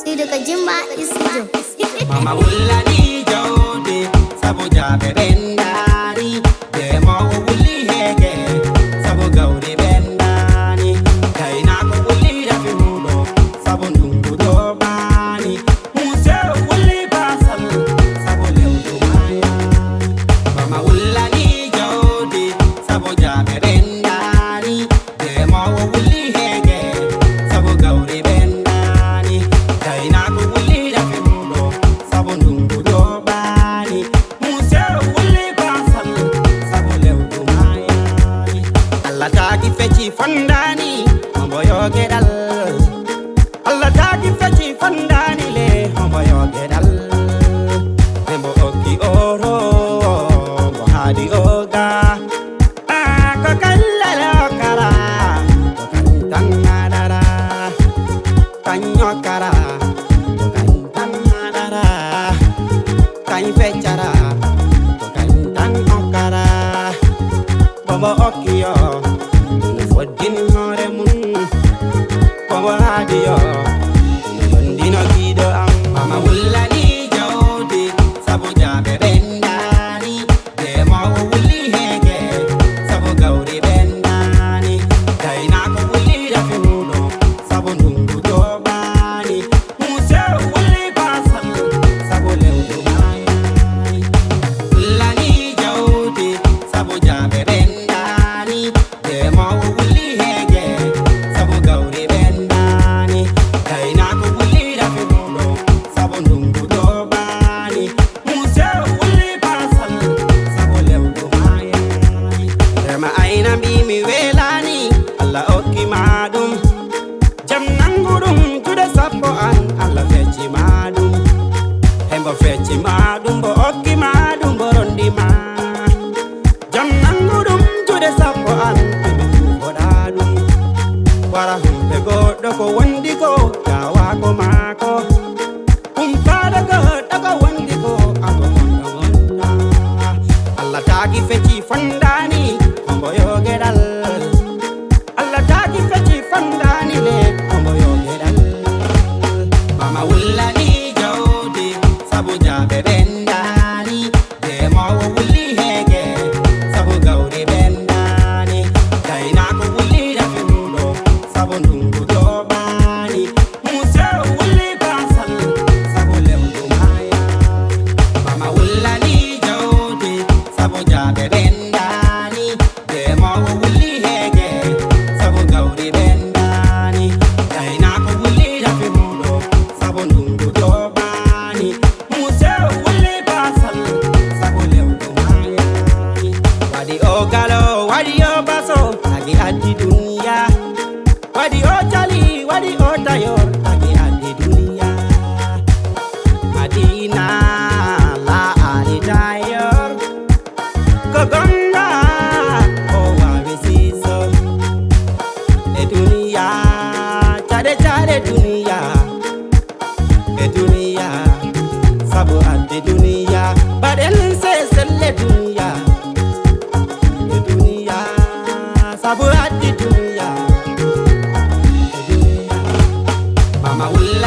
Studio Kajimba Studio. Mama wulla ni jawde sabo jabe bendani de mo wulli hege sabo gawde bendani kayna ko wulli rafi hudo sabo ndungu do bani muse wulli basal sabo lewdo maya. Mama wulla ni jawde sabo jabe bendani de mo wulli hege sabo gawde bendani kayna ko wulli rafi hudo sabo ndungu do bani muse wulli basal sabo lewdo maya. Allah tagi feci fondani hombo yogedal, Allah tagi feci fondani le hombo yogedal. Dembo okki oro mo hadi oga ko kallala okara ko kantan madara kanyo kara ko kantan madara kany fechara ko kantan okara bombo okki yo no foddin hore mun bombo hadi yo no yondino gido am. Mama wullani jawde sabo jabe bendani de mo wulli hege sabo gawri bendani kayna ko wulli rafi hudo sabo ndungu do bani muse wulli basal sabo lewdo maya. Wullani jawde sabo jabe bendani de mo wulli hege sabo gawri bendani kayna ko wulli rafi hudo sabo ndungu do bani muse wulli basal sabo lewdo maya. Rema aina mi welani Allah okki madum jam nangudum tude sappo an Allah feci madum hembo feci madum bo okki madum bo rondi ma jam nangudum tude sappo an hembo boda dum wara humbe goddo ko wondi ko tawa ko mako humpada goddo ko wondi ko ako gonda gonda. Allah tagi feci fondani hombo yogedal, Allah tagi feci fondani le hombo yogedal. Mama wullani jawde sabo jabe bendani de mo wulli hege sabo gawri bendani kayna ko wulli rafi hudo sabo ndungu do bani muse wulli basal sabo lewdo maya. Mama wullani jawde sabo jabe bendani de mo wulli hege sabo gawri bendani kayna ko wulli rafi hudo sabo ndungu do bani muse wulli basal sabo lewdo maya. Wadi o galo wadi o baso tagi addi dunya, wadi o jali wadi o tayor tagi addi dunya. Madina la ali tayor ko gonga o wawi siso e dunya chade chade dunya e dunya sabo addi dunya baden se selle dunya e dunya sabo addi dunya e dunya. Mama wulla